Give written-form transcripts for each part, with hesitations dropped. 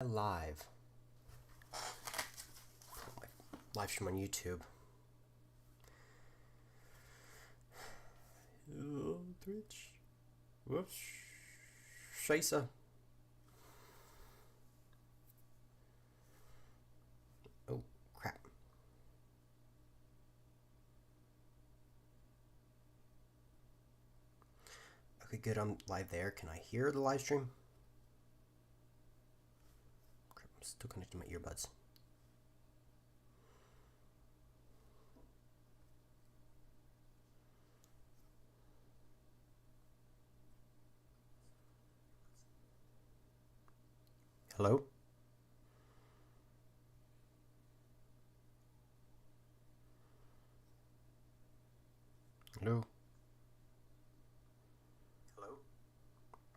Live stream on YouTube. Twitch. Whoops. Scheiße. Oh crap. Okay, good. I'm live there. Can I hear the live stream? Crap, I'm still connecting my earbuds. Hello? Hello? Hello?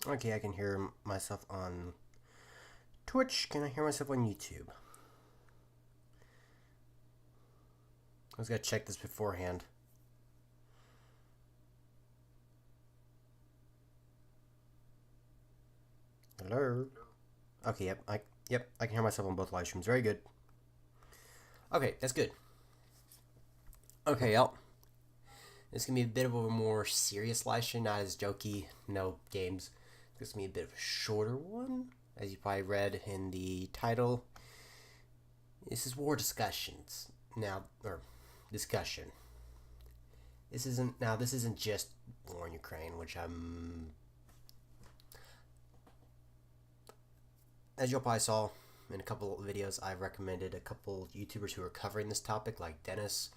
Okay, I can hear myself on Twitch. Can I hear myself on YouTube? I was gonna check this beforehand. Hello? Okay, yep, I can hear myself on both live streams. Very good. Okay, that's good. Okay, y'all. This is gonna be a bit of a more serious live stream, not as jokey, no games. This is gonna be a bit of a shorter one, as you probably read in the title. This is war discussions now, or discussion. This isn't just war in Ukraine, which as you probably saw in a couple of videos, I've recommended a couple YouTubers who are covering this topic, like Dennis,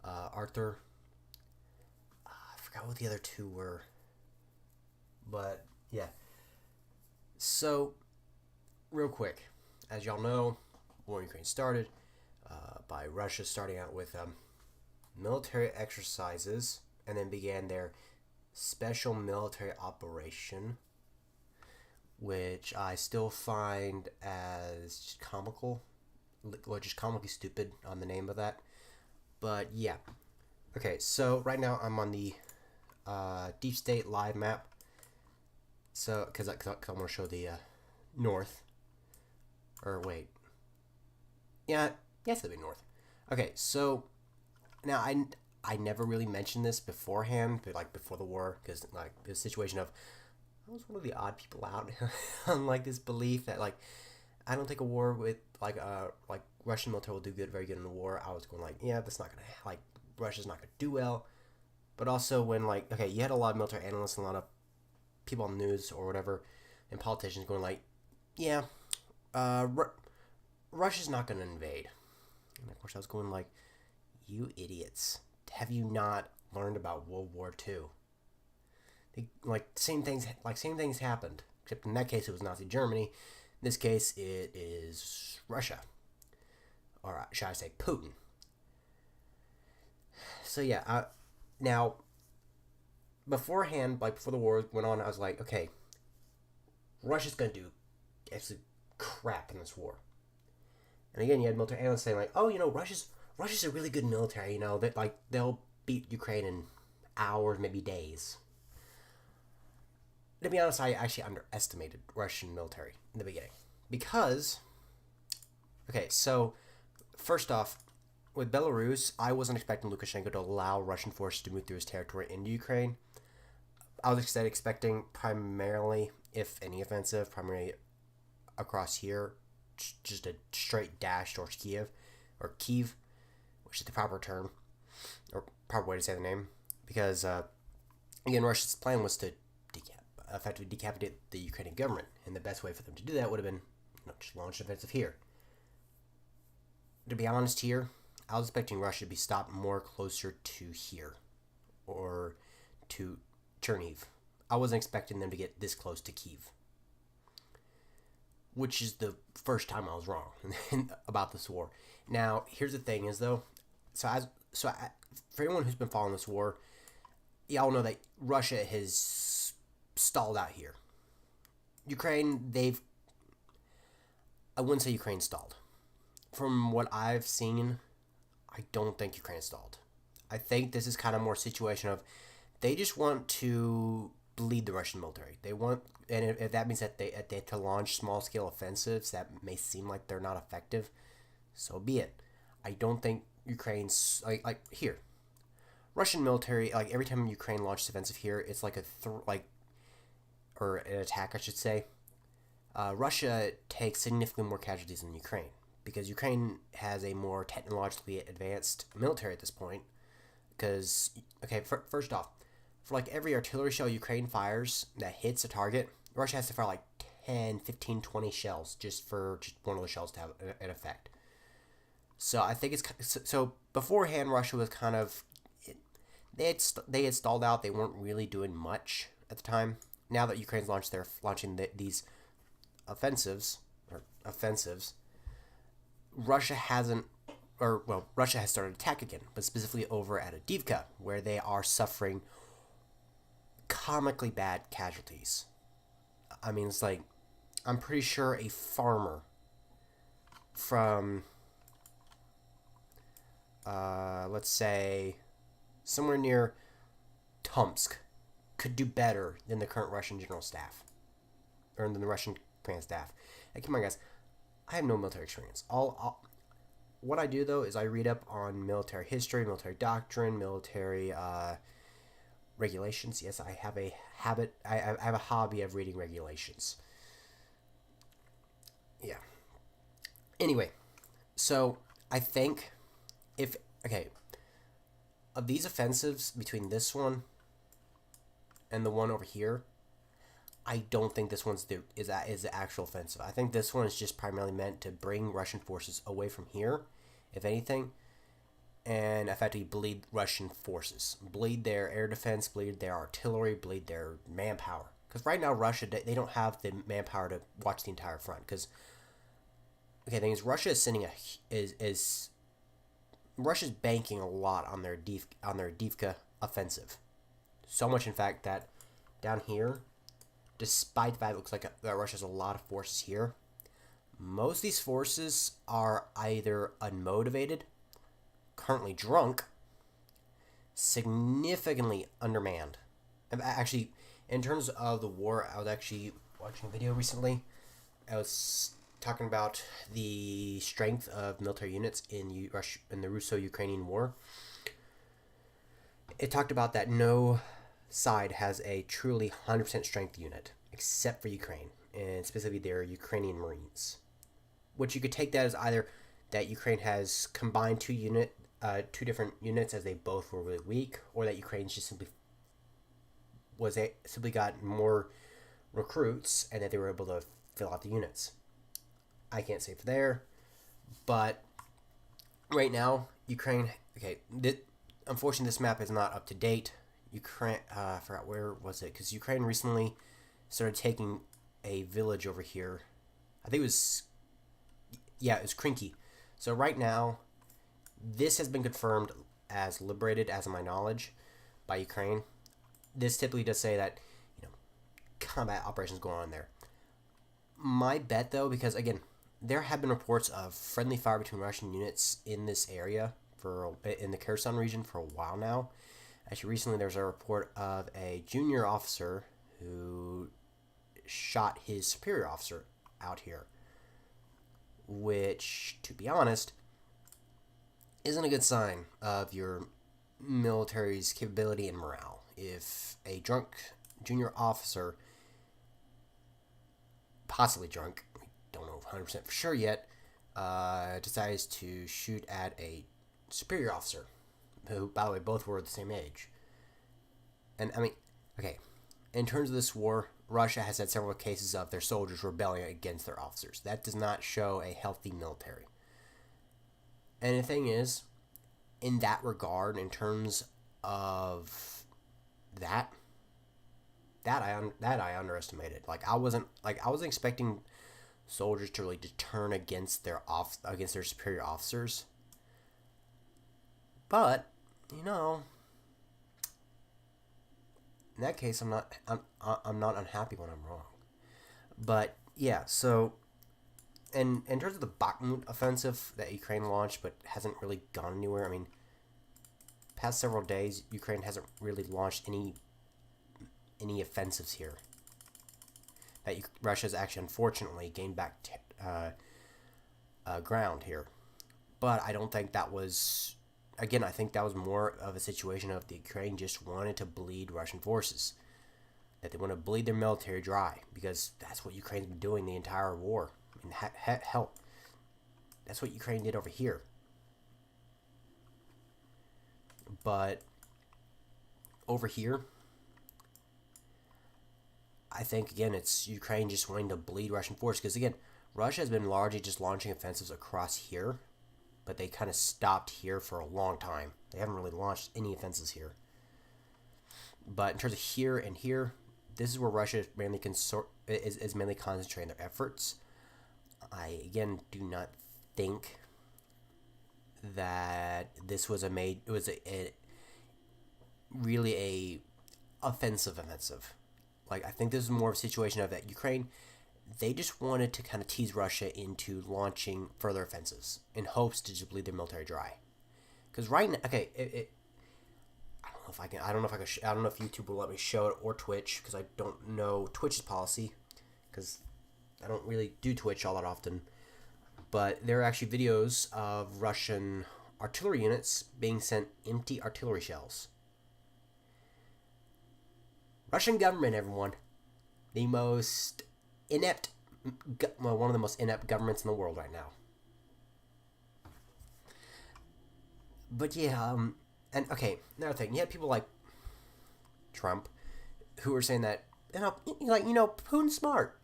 Arthur. I forgot what the other two were, but yeah. So, real quick, as y'all know, war in Ukraine started by Russia starting out with military exercises and then began their special military operation, which I still find as just comical, or just comically stupid on the name of that. But yeah. Okay, so right now I'm on the Deep State live map. So, because I want to show the north. Or wait. Yeah, yes, it'll be north. Okay, so now I never really mentioned this beforehand, but like before the war, because like the situation of I was one of the odd people out on like this belief that like I don't think a war with like Russian military will do very good in the war. I was going like, yeah, that's not gonna like Russia's not gonna do well. But also when like okay, you had a lot of military analysts and a lot of people on the news or whatever and politicians going like, yeah, Russia's not gonna invade. And of course I was going like, you idiots, have you not learned about World War II? Same things happened, except in that case it was Nazi Germany. In this case it is Russia, or should I say Putin. So yeah, now beforehand, like before the war went on, I was like, okay, Russia's gonna do absolute crap in this war. And again, you had military analysts saying like, oh, Russia's a really good military. That like they'll beat Ukraine in hours, maybe days. To be honest, I actually underestimated Russian military in the beginning because, okay, so first off, with Belarus, I wasn't expecting Lukashenko to allow Russian forces to move through his territory into Ukraine. I was expecting primarily, if any offensive, primarily across here, just a straight dash towards Kiev, or Kiev, which is the proper term, or proper way to say the name, because again, Russia's plan was to effectively decapitate the Ukrainian government, and the best way for them to do that would have been just launch an offensive here. To be honest here, I was expecting Russia to be stopped more closer to here, or to Chernihiv. I wasn't expecting them to get this close to Kiev, which is the first time I was wrong about this war. Now, here's the thing is though, for anyone who's been following this war, y'all know that Russia has stalled out here. Ukraine, I wouldn't say Ukraine stalled. From what I've seen, I don't think Ukraine stalled. I think this is kind of more a situation of they just want to bleed the Russian military. They want, and if that means that they have to launch small scale offensives that may seem like they're not effective, so be it. I don't think Ukraine's like here. Russian military, like every time Ukraine launches offensive here, it's like or an attack, I should say. Russia takes significantly more casualties than Ukraine because Ukraine has a more technologically advanced military at this point. Because, okay, first off, for like every artillery shell Ukraine fires that hits a target, Russia has to fire like 10, 15, 20 shells just for just one of the shells to have an effect. So I think so beforehand, Russia was kind of, they had stalled out. They weren't really doing much at the time. Now that Ukraine's launching these offensives, Russia hasn't, Russia has started attack again, but specifically over at Avdiivka, where they are suffering comically bad casualties. I mean, it's like, I'm pretty sure a farmer from, let's say, somewhere near Tomsk could do better than the current Russian general staff, or than the Russian command staff. And come on, guys, I have no military experience. What I do, though, is I read up on military history, military doctrine, military regulations. Yes, I have a habit. I have a hobby of reading regulations. Yeah. Anyway, so I think of these offensives between this one and the one over here, I don't think this one's is the actual offensive. I think this one is just primarily meant to bring Russian forces away from here, if anything, and effectively bleed Russian forces, bleed their air defense, bleed their artillery, bleed their manpower. Because right now Russia, they don't have the manpower to watch the entire front. Because the thing is, Russia is sending Russia's banking a lot on their Avdiivka offensive. So much, in fact, that down here, despite the fact it looks like that Russia has a lot of forces here, most of these forces are either unmotivated, currently drunk, significantly undermanned. Actually, in terms of the war, I was actually watching a video recently. I was talking about the strength of military units in the Russo-Ukrainian war. It talked about that no side has a truly 100% strength unit, except for Ukraine, and specifically their Ukrainian Marines. Which you could take that as either that Ukraine has combined two different units as they both were really weak, or that Ukraine just simply got more recruits and that they were able to fill out the units. I can't say for there, but right now Ukraine. Unfortunately, this map is not up to date. Ukraine, I forgot where was it, because Ukraine recently started taking a village over here. I think it was Krinky. So right now, this has been confirmed as liberated, as of my knowledge, by Ukraine. This typically does say that, combat operations going on there. My bet, though, because again, there have been reports of friendly fire between Russian units in this area in the Kherson region for a while now. Actually, recently there's a report of a junior officer who shot his superior officer out here, which, to be honest, isn't a good sign of your military's capability and morale. If a drunk junior officer, possibly drunk, we don't know 100% for sure yet, decides to shoot at a superior officer, who, by the way, both were the same age. And, in terms of this war, Russia has had several cases of their soldiers rebelling against their officers. That does not show a healthy military. And the thing is, in that regard, in terms of that I underestimated. I wasn't expecting soldiers to really turn against their superior officers. But, in that case, I'm not unhappy when I'm wrong. But yeah, so, and in terms of the Bakhmut offensive that Ukraine launched but hasn't really gone anywhere, past several days, Ukraine hasn't really launched any any offensives here. That Russia's actually, unfortunately, gained back ground here. But I don't think that was... Again, I think that was more of a situation of the Ukraine just wanted to bleed Russian forces. That they want to bleed their military dry. Because that's what Ukraine's been doing the entire war. I mean, hell, that's what Ukraine did over here. But over here, I think, again, it's Ukraine just wanting to bleed Russian forces. Because, again, Russia has been largely just launching offensives across here. But they kind of stopped here for a long time. They haven't really launched any offensives here. But in terms of here and here, this is where Russia is mainly concentrating their efforts. I, again, do not think that this was really a offensive. Like, I think this is more of a situation of that Ukraine, they just wanted to kind of tease Russia into launching further offensives in hopes to just bleed their military dry. Because right now, okay, I don't know if YouTube will let me show it or Twitch, because I don't know Twitch's policy, because I don't really do Twitch all that often. But there are actually videos of Russian artillery units being sent empty artillery shells. Russian government, everyone. The most inept, well, one of the most inept governments in the world right now. But yeah, and okay, another thing, you had people like Trump who were saying that, Putin's smart.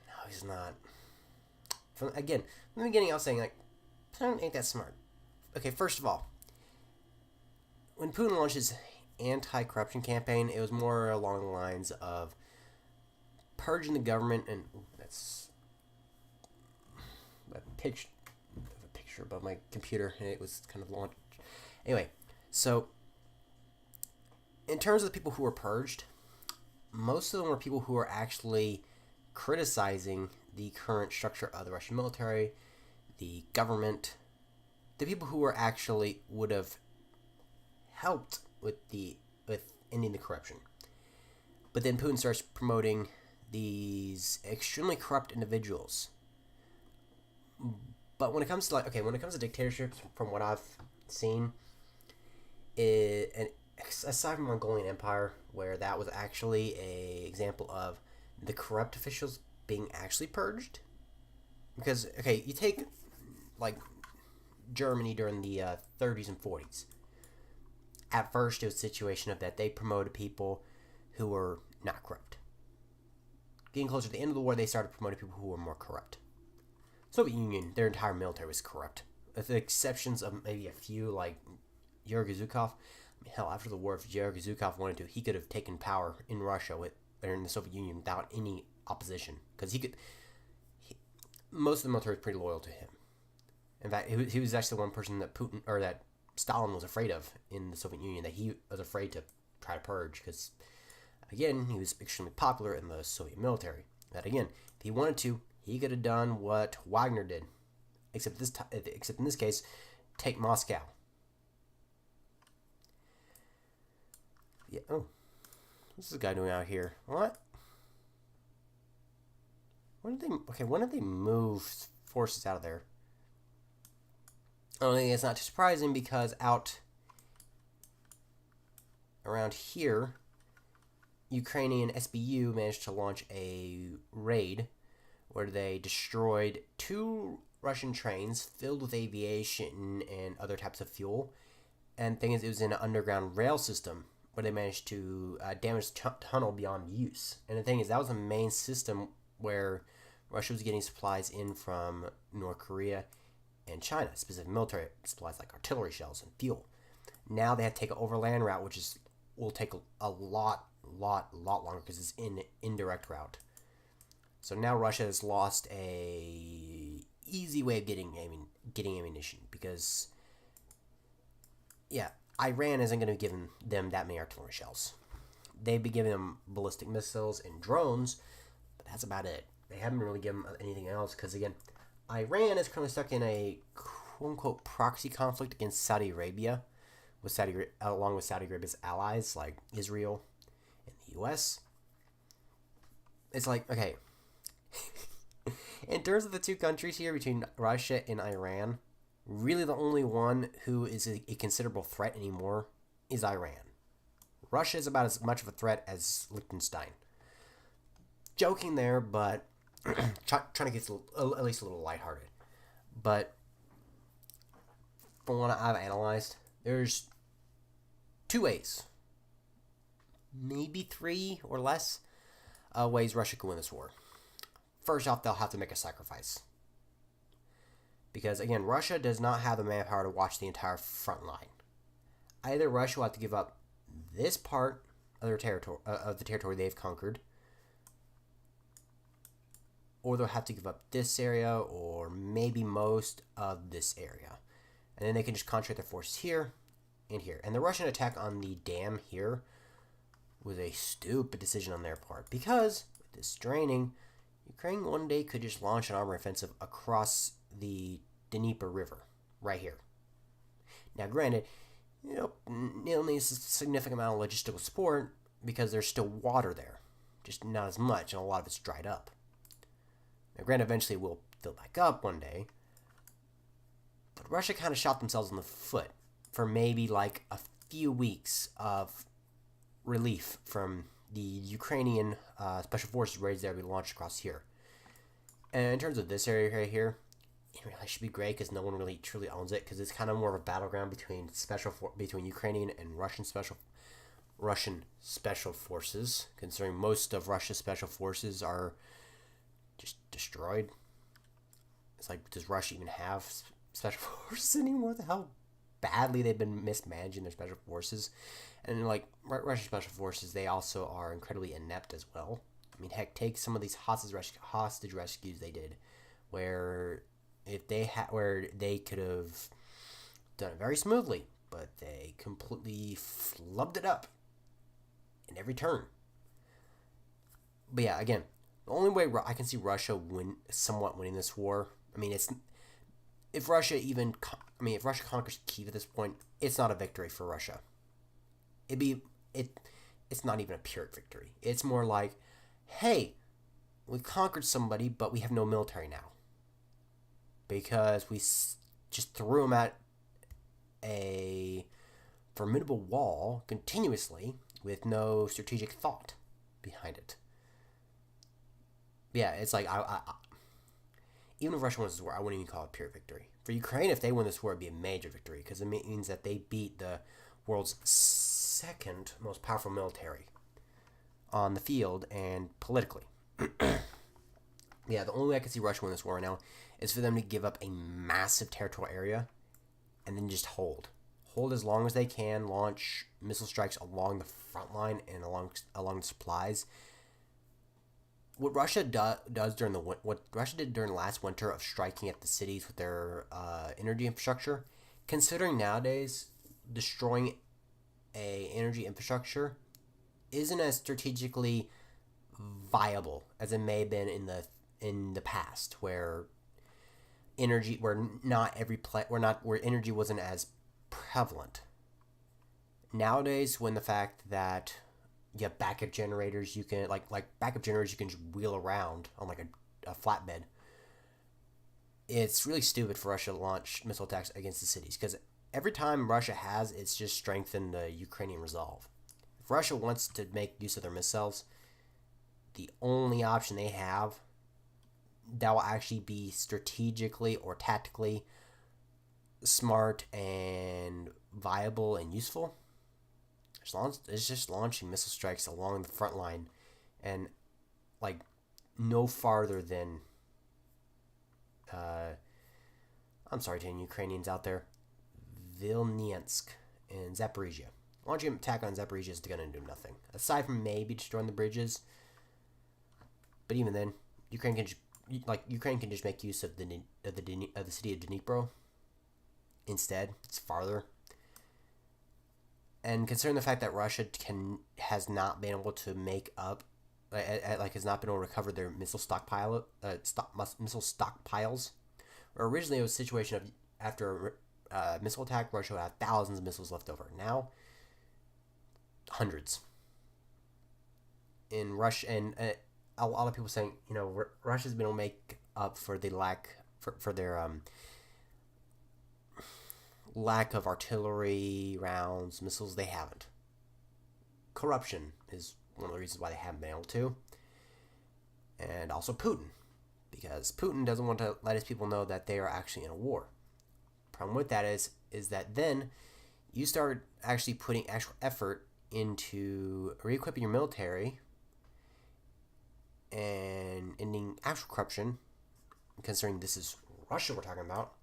No, he's not. From the beginning, I was saying, like, Putin ain't that smart. Okay, first of all, when Putin launched his anti-corruption campaign, it was more along the lines of purging the government, and that's a picture above my computer, and it was kind of launched. Anyway, so in terms of the people who were purged, most of them were people who were actually criticizing the current structure of the Russian military, the government, the people who were actually would have helped with ending the corruption. But then Putin starts promoting these extremely corrupt individuals. But when it comes to dictatorships, from what I've seen, aside from Mongolian Empire, where that was actually a example of the corrupt officials being actually purged. Because, okay, you take, like, Germany during the 30s and 40s. At first, it was a situation of that they promoted people who were not corrupt. Getting closer to the end of the war, they started promoting people who were more corrupt. Soviet Union, their entire military was corrupt, with the exceptions of maybe a few, like Yuri Zhukov. I mean, hell, after the war, if Yuri Zhukov wanted to, he could have taken power in Russia or in the Soviet Union without any opposition, because most of the military was pretty loyal to him. In fact, he was actually one person that that Stalin was afraid of in the Soviet Union, that he was afraid to try to purge, because, again, he was extremely popular in the Soviet military. That, again, if he wanted to, he could have done what Wagner did, except in this case, take Moscow. Yeah. Oh, what's this guy doing out here? What? When did they move forces out of there? I don't think it's not too surprising, because out around here, Ukrainian SBU managed to launch a raid where they destroyed 2 Russian trains filled with aviation and other types of fuel. And the thing is, it was in an underground rail system where they managed to damage the tunnel beyond use. And the thing is, that was the main system where Russia was getting supplies in from North Korea and China, specific military supplies like artillery shells and fuel. Now they have to take an overland route, which will take a lot longer, because it's an indirect route. So now Russia has lost a easy way of getting ammunition, because, yeah, Iran isn't going to be giving them that many artillery shells. They've been giving them ballistic missiles and drones, but that's about it. They haven't really given them anything else, because, again, Iran is currently stuck in a quote-unquote proxy conflict against Saudi Arabia, along with Saudi Arabia's allies like Israel U.S. It's like, okay, in terms of the two countries here between Russia and Iran, really the only one who is a considerable threat anymore is Iran. Russia is about as much of a threat as Liechtenstein. Joking there, but trying to get at least a little lighthearted. But from what I've analyzed, there's two ways, maybe three or less, ways Russia can win this war. First off, they'll have to make a sacrifice. Because, again, Russia does not have the manpower to watch the entire front line. Either Russia will have to give up this part of their territory, of the territory they've conquered, or they'll have to give up this area, or maybe most of this area. And then they can just concentrate their forces here and here. And the Russian attack on the dam here was a stupid decision on their part, because with this draining, Ukraine one day could just launch an armor offensive across the Dnieper River, right here. Now, granted, it'll need a significant amount of logistical support because there's still water there, just not as much, and a lot of it's dried up. Now, granted, eventually it will fill back up one day, but Russia kind of shot themselves in the foot for maybe like a few weeks of relief from the Ukrainian special forces raids that will be launched across here. And in terms of this area right here, it really should be great because no one really truly owns it, because it's kind of more of a battleground between between Ukrainian and Russian special forces, considering most of Russia's special forces are just destroyed. It's like, does Russia even have special forces anymore? How badly they've been mismanaging their special forces. And like Russian special forces, they also are incredibly inept as well. I mean, heck, take some of these hostage rescues they did, where they could have done it very smoothly, but they completely flubbed it up in every turn. But yeah, again, the only way I can see Russia somewhat winning this war, I mean, if Russia conquers Kyiv at this point, it's not a victory for Russia. It's not even a pure victory. It's more like, hey, we conquered somebody, but we have no military now, because we just threw them at a formidable wall continuously with no strategic thought behind it. Yeah, it's like, even if Russia wins this war, I wouldn't even call it pure victory. For Ukraine, if they win this war, it'd be a major victory, because it means that they beat the world's second most powerful military on the field and politically. Yeah, the only way I can see Russia win this war right now is for them to give up a massive territorial area and then just hold as long as they can, launch missile strikes along the front line and along the supplies. What Russia does what Russia did during the last winter of striking at the cities with their energy infrastructure, considering nowadays destroying a energy infrastructure isn't as strategically viable as it may have been in the past, where energy where energy wasn't as prevalent. Nowadays, when the fact that you have backup generators, you can you can just wheel around on like a flatbed. It's really stupid for Russia to launch missile attacks against the cities, because every time Russia has, it's just strengthened the Ukrainian resolve. If Russia wants to make use of their missiles, the only option they have that will actually be strategically or tactically smart and viable and useful, it's just launching missile strikes along the front line, and like no farther than I'm sorry to any Ukrainians out there, Vilniansk and Zaporizhia. Launching an attack on Zaporizhia is going to do nothing, aside from maybe destroying the bridges. But even then, Ukraine can just make use of the city of Dnipro instead. It's farther. And considering the fact that Russia has not been able to make up, has not been able to recover their missile stockpiles. Originally, it was a situation of after a missile attack, Russia had thousands of missiles left over. Now, hundreds. in Russia, and a lot of people saying, Russia's been able to make up for the for their lack of artillery rounds, missiles. They haven't. Corruption is one of the reasons why they haven't been able to, and also Putin, because Putin doesn't want to let his people know that they are actually in a war. Problem with that is that then you start actually putting actual effort into re-equipping your military and ending actual corruption, considering this is Russia we're talking about.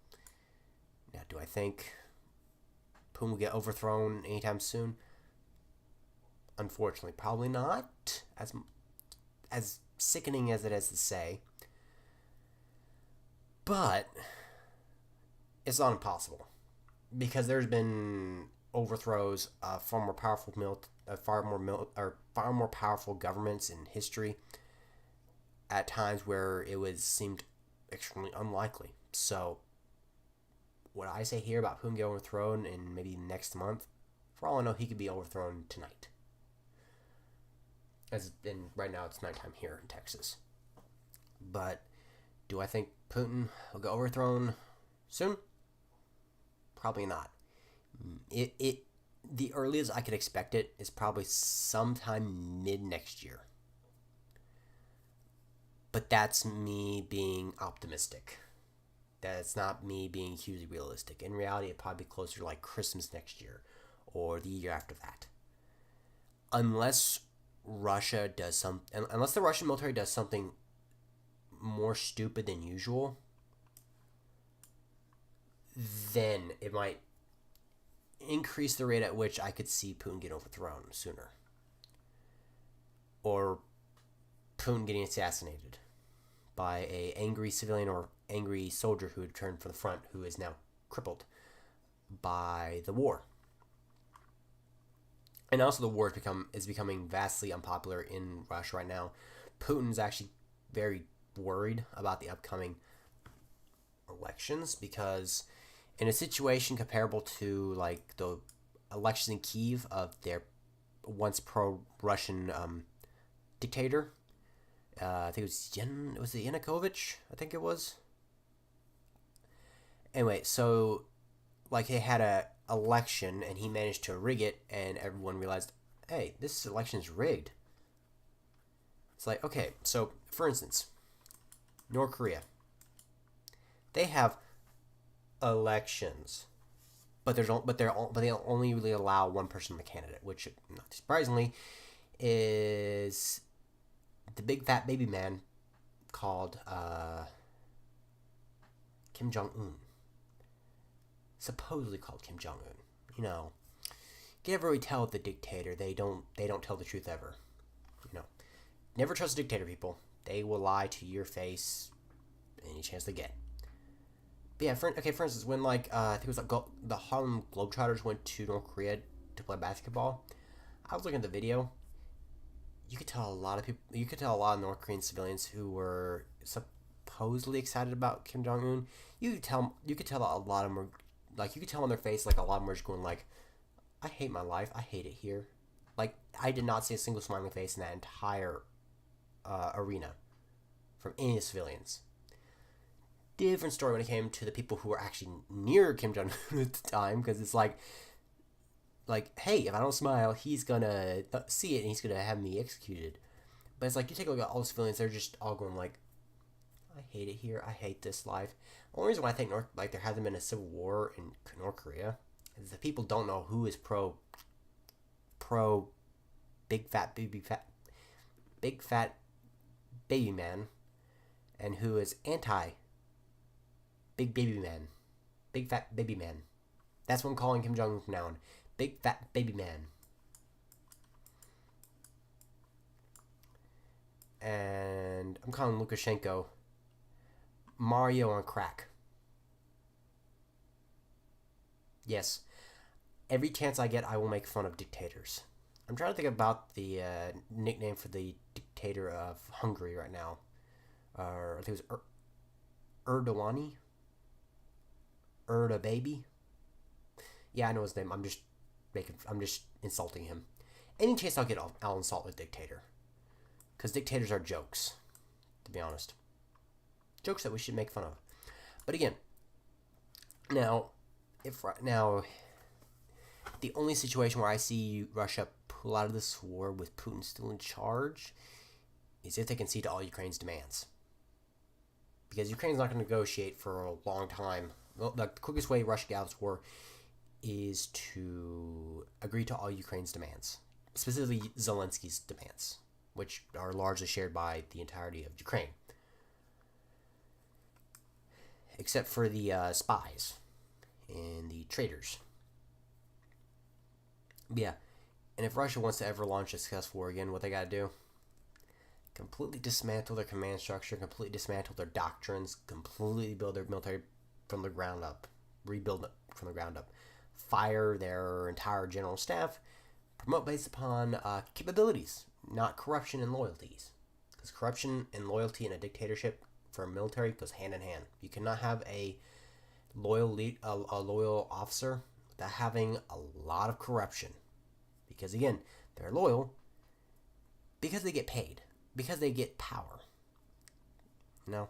Now, do I think Putin will get overthrown anytime soon? Unfortunately, probably not. As sickening as it is to say. But it's not impossible, because there's been overthrows of far more powerful governments in history at times where it seemed extremely unlikely. So what I say here about Putin getting overthrown in maybe next month, for all I know, he could be overthrown tonight. Right now it's nighttime here in Texas. But do I think Putin will get overthrown soon? Probably not. The earliest I could expect it is probably sometime mid next year. But that's me being optimistic. That's not me being hugely realistic. In reality, it'd probably be closer to like Christmas next year or the year after that. Unless unless the Russian military does something more stupid than usual, then it might increase the rate at which I could see Putin get overthrown sooner. Or Putin getting assassinated by a angry civilian or angry soldier who had turned from the front, who is now crippled by the war. And also the war is becoming vastly unpopular in Russia right now. Putin's actually very worried about the upcoming elections, because in a situation comparable to like the elections in Kyiv of their once pro-Russian dictator, I think it was Yanukovych, I think it was. Anyway, so like they had a election and he managed to rig it, and everyone realized, hey, this election is rigged. It's like, okay, so for instance, North Korea, they have elections, but they only really allow one person the candidate, which, not surprisingly, is the big fat baby man called Kim Jong-un. Supposedly called Kim Jong-un. You know, you never really tell the dictator. They don't tell the truth ever. Never trust a dictator, people. They will lie to your face any chance they get. But yeah, for instance, when I think it was like the Harlem Globetrotters went to North Korea to play basketball, I was looking at the video. You could tell a lot of North Korean civilians who were supposedly excited about Kim Jong Un. You could tell a lot of them were, like, you could tell on their face, like, a lot of them were just going like, I hate my life. I hate it here. Like, I did not see a single smiling face in that entire arena from any of the civilians. Different story when it came to the people who were actually near Kim Jong Un at the time, because it's like, hey, if I don't smile, he's gonna see it and he's gonna have me executed. But it's like, you take a look at all the civilians; they're just all going like, I hate it here. I hate this life. The only reason why I think there hasn't been a civil war in North Korea is that people don't know who is pro big fat baby man, and who is anti big baby man, big fat baby man. That's what I'm calling Kim Jong Un from now on. Big fat baby man. And I'm calling Lukashenko Mario on crack. Yes. Every chance I get, I will make fun of dictators. I'm trying to think about the nickname for the dictator of Hungary right now. I think it was Erdogani? Baby? Yeah, I know his name. I'm just insulting him. Any chance I'll get, I'll insult a dictator. Because dictators are jokes, to be honest. Jokes that we should make fun of. But again, now, the only situation where I see Russia pull out of this war with Putin still in charge is if they concede to all Ukraine's demands. Because Ukraine's not going to negotiate for a long time. Well, the quickest way Russia gets out of this war is to agree to all Ukraine's demands, specifically Zelensky's demands, which are largely shared by the entirety of Ukraine, except for the spies and the traitors. Yeah, and if Russia wants to ever launch a successful war again, what they got to do? Completely dismantle their command structure, completely dismantle their doctrines, completely build their military from the ground up, rebuild it from the ground up, fire their entire general staff, promote based upon capabilities, not corruption and loyalties. Because corruption and loyalty in a dictatorship for a military goes hand in hand. You cannot have a loyal officer without having a lot of corruption. Because again, they're loyal because they get paid, because they get power. You know,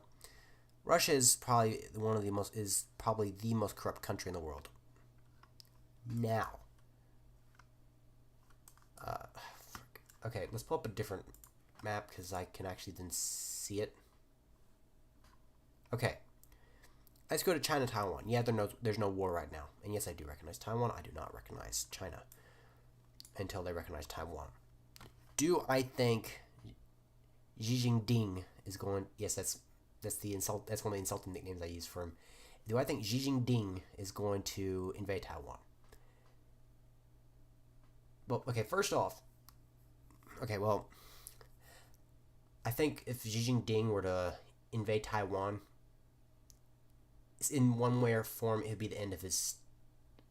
Russia is probably the most corrupt country in the world. Now, okay, let's pull up a different map because I can actually then see it. Okay, let's go to China, Taiwan. Yeah, there's no war right now, and yes, I do recognize Taiwan. I do not recognize China until they recognize Taiwan. Do I think Xi Jinping is going? Yes, that's the insult. That's one of the insulting nicknames I use for him. Do I think Xi Jinping is going to invade Taiwan? Well, okay, first off, well, I think if Xi Jinping were to invade Taiwan, in one way or form, it would be the end of his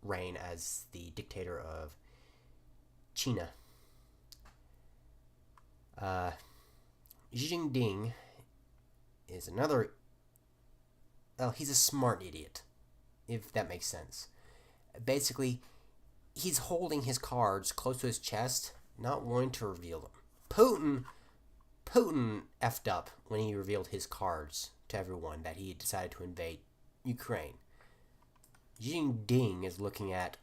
reign as the dictator of China. Xi Jinping is another... Well, he's a smart idiot, if that makes sense. Basically, he's holding his cards close to his chest, not wanting to reveal them. Putin effed up when he revealed his cards to everyone that he decided to invade Ukraine. Xi Jinping is looking at...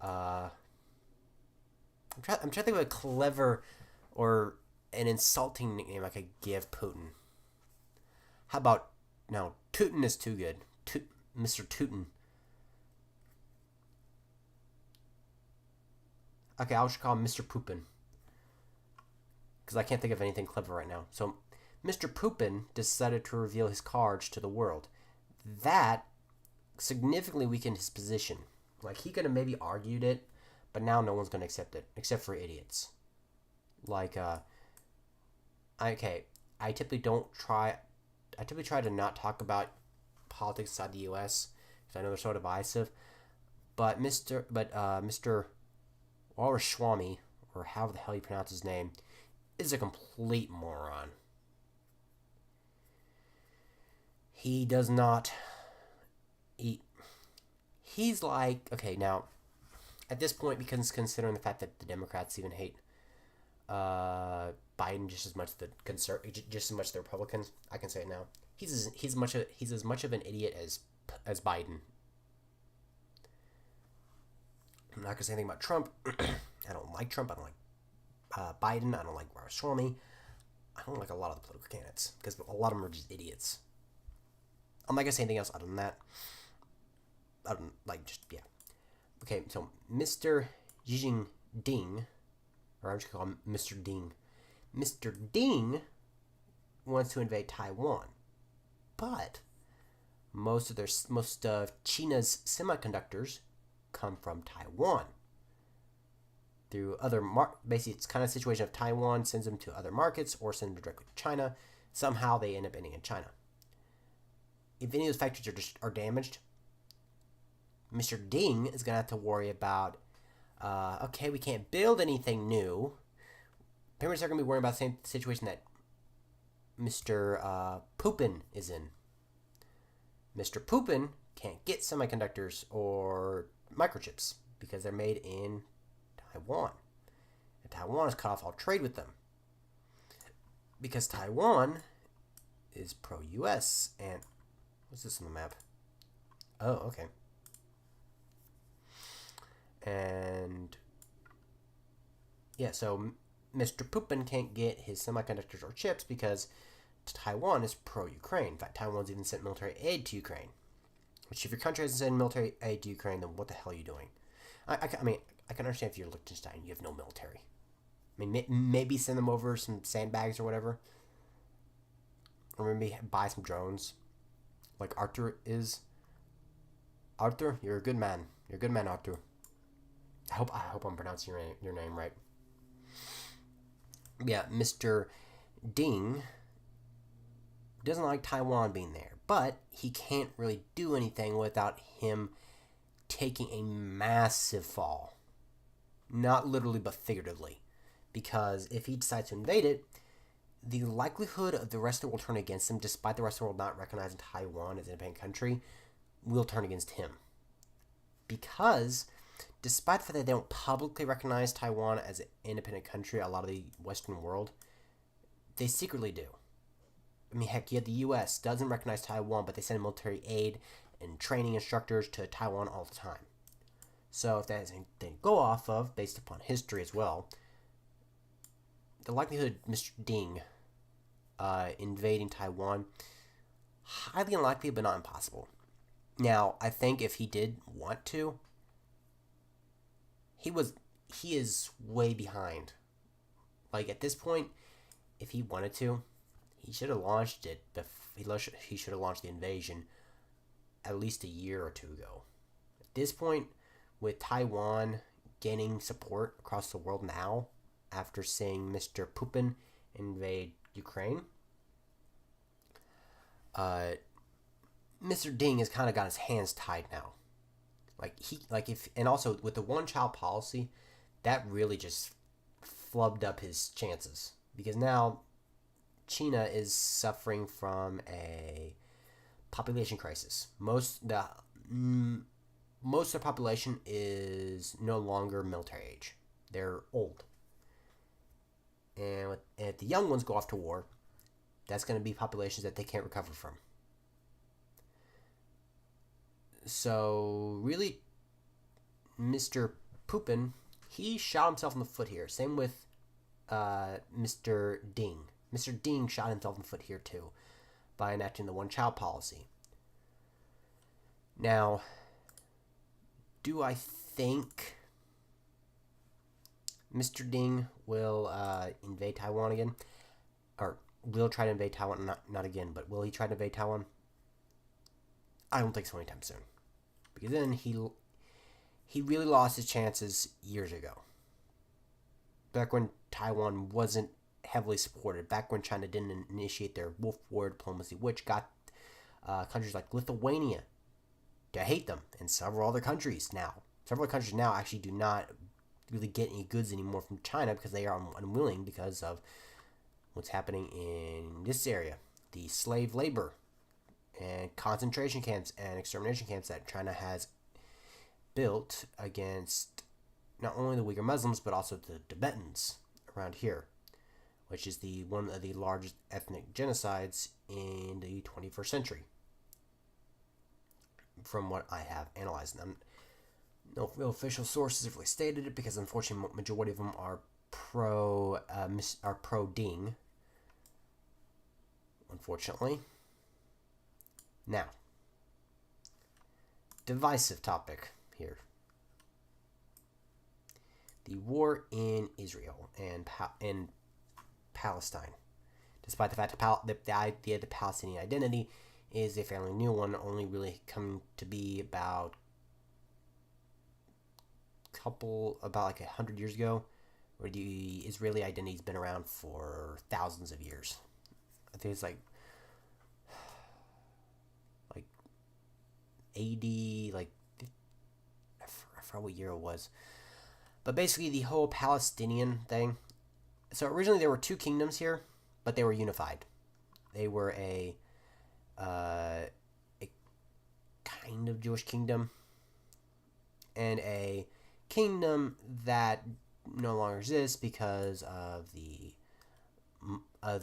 I'm trying to think of a clever or an insulting nickname I could give Putin. How about... No, Tootin is too good. Mr. Tootin. Okay, I'll just call him Mr. Poopin. Because I can't think of anything clever right now. So, Mr. Poopin decided to reveal his cards to the world. That significantly weakened his position. Like, he could have maybe argued it, but now no one's going to accept it, except for idiots. Like, I typically try to not talk about politics inside the U.S. because I know they're so divisive. But Mr. Ramaswamy, or however the hell you pronounce his name, is a complete moron. He does not eat. He's like, okay, now, at this point, because considering the fact that the Democrats even hate Biden just as much as the Republicans, I can say it now. He's as much of an idiot as Biden. I'm not gonna say anything about Trump. I don't like Trump. I don't like Biden. I don't like Ramaswamy. I don't like a lot of the political candidates because a lot of them are just idiots. I'm not gonna say anything else other than that. I don't like just yeah. Okay, so Mr. Xi Jinping, or I'm just gonna call him Mr. Ding. Mr. Ding wants to invade Taiwan, but most of China's semiconductors come from Taiwan. Through other basically, it's kind of a situation of Taiwan sends them to other markets or sends them directly to China. Somehow they end up ending in China. If any of those factories are damaged, Mr. Ding is gonna have to worry about. Okay, we can't build anything new. Parents are going to be worrying about the same situation that Mr. Poopin is in. Mr. Poopin can't get semiconductors or microchips because they're made in Taiwan. And Taiwan has cut off all trade with them. because Taiwan is pro-US. And what's this on the map? Oh, okay. And yeah, so Mr. Putin can't get his semiconductors or chips because Taiwan is pro-Ukraine. In fact, Taiwan's even sent military aid to Ukraine. Which, if your country hasn't sent military aid to Ukraine, then what the hell are you doing? I mean, I can understand if you're Liechtenstein, you have no military. I mean, maybe send them over some sandbags or whatever. Or maybe buy some drones. Like Arthur is. Arthur, you're a good man. You're a good man, Arthur. I hope I'm pronouncing your name right. Yeah, Mr. Ding doesn't like Taiwan being there, but he can't really do anything without him taking a massive fall. Not literally, but figuratively. Because if he decides to invade it, the likelihood of the rest of the world turning against him, despite the rest of the world not recognizing Taiwan as an independent country, will turn against him. Because, despite the fact that they don't publicly recognize Taiwan as an independent country, a lot of the Western world, they secretly do. I mean, heck, the U.S. doesn't recognize Taiwan, but they send military aid and training instructors to Taiwan all the time. So if that is anything to go off of, based upon history as well, the likelihood of Mr. Ding invading Taiwan, highly unlikely, but not impossible. Now, I think if he did want to, he is way behind. Like, at this point, if he wanted to, he should have launched it. He should have launched the invasion at least a year or two ago. At this point, with Taiwan gaining support across the world now, after seeing Mr. Putin invade Ukraine, Mr. Ding has kind of got his hands tied now. And also with the one-child policy, that really just flubbed up his chances, because now China is suffering from a population crisis. Most of the population is no longer military age. They're old. And if the young ones go off to war, that's going to be populations that they can't recover from. So, really, Mr. Putin, he shot himself in the foot here. Same with Mr. Ding. Mr. Ding shot himself in the foot here, too, by enacting the one-child policy. Now, do I think Mr. Ding will invade Taiwan again? Or will try to invade Taiwan? Not again, but will he try to invade Taiwan? I don't think so anytime soon. Because then he really lost his chances years ago. Back when Taiwan wasn't heavily supported. Back when China didn't initiate their Wolf War diplomacy, which got countries like Lithuania to hate them, and several other countries now. Several countries now actually do not really get any goods anymore from China because they are unwilling because of what's happening in this area. The slave labor and concentration camps and extermination camps that China has built against not only the Uyghur Muslims but also the Tibetans around here, which is one of the largest ethnic genocides in the 21st century, from what I have analyzed. No real official sources have really stated it because, unfortunately, majority of them are pro Ding. Unfortunately. Now, divisive topic here. The war in Israel and Palestine. Despite the fact that the idea of the Palestinian identity is a fairly new one, only really coming to be about 100 years ago, where the Israeli identity has been around for thousands of years. I think it's like AD, I forgot what year it was. But basically the whole Palestinian thing. So originally there were two kingdoms here, but they were unified. They were a kind of Jewish kingdom and a kingdom that no longer exists because of the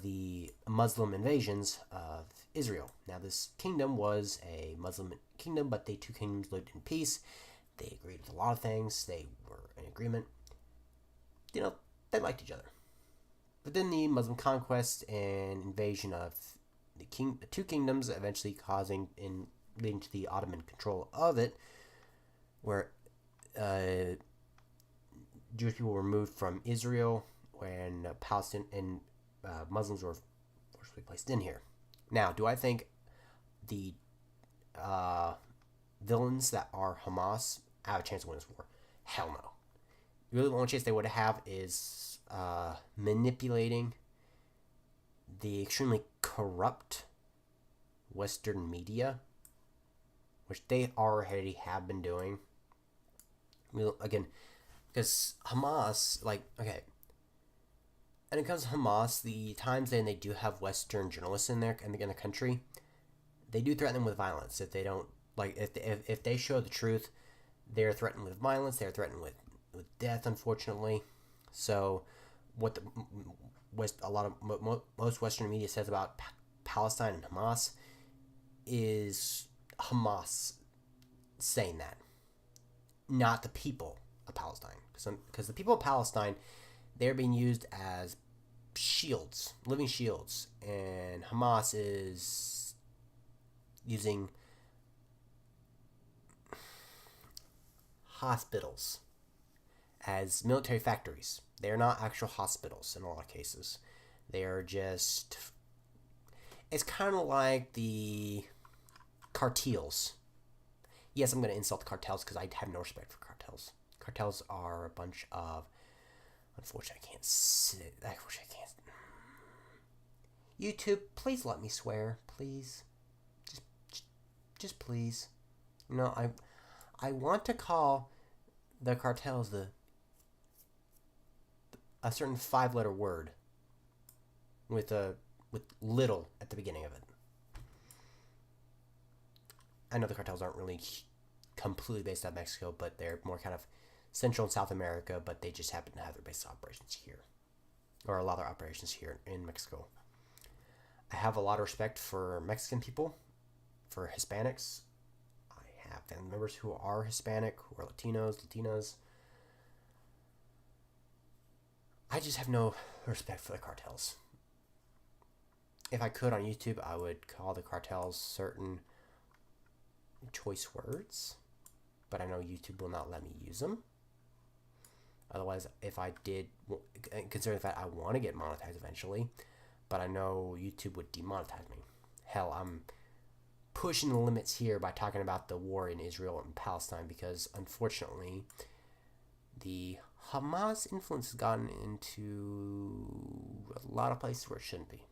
the Muslim invasions of Israel. Now, this kingdom was a Muslim kingdom, but the two kingdoms lived in peace. They agreed with a lot of things. They were in agreement. They liked each other. But then the Muslim conquest and invasion of the two kingdoms, eventually leading to the Ottoman control of it, where Jewish people were moved from Israel when Palestine and Muslims were forcibly placed in here. Now, do I think the villains that are Hamas have a chance to win this war? Hell no. Really, the only chance they would have is manipulating the extremely corrupt Western media, which they already have been doing. Again, because Hamas, when it comes to Hamas, the times then they do have Western journalists in the country, they do threaten them with violence if they don't if they show the truth. They're threatened with violence. They're threatened with death, unfortunately. So, what most Western media says about Palestine and Hamas is Hamas saying that, not the people of Palestine, because the people of Palestine, they're being used as shields, living shields, and Hamas is using hospitals as military factories. They're not actual hospitals in a lot of cases. They are just... It's kind of like the cartels. Yes, I'm going to insult the cartels because I have no respect for cartels. Cartels are a bunch of... Unfortunately, I can't... YouTube, please let me swear. Please. Just please. I want to call the cartels a certain 5-letter word with little at the beginning of it. I know the cartels aren't really completely based out of Mexico, but they're more kind of Central and South America, but they just happen to have their base operations here, or a lot of their operations here in Mexico. I have a lot of respect for Mexican people, for Hispanics. I have family members who are Hispanic, who are Latinas. I just have no respect for the cartels. If I could on YouTube, I would call the cartels certain choice words, but I know YouTube will not let me use them. Otherwise, if I did, considering the fact I want to get monetized eventually, but I know YouTube would demonetize me. Hell, I'm pushing the limits here by talking about the war in Israel and Palestine because, unfortunately, the Hamas influence has gotten into a lot of places where it shouldn't be.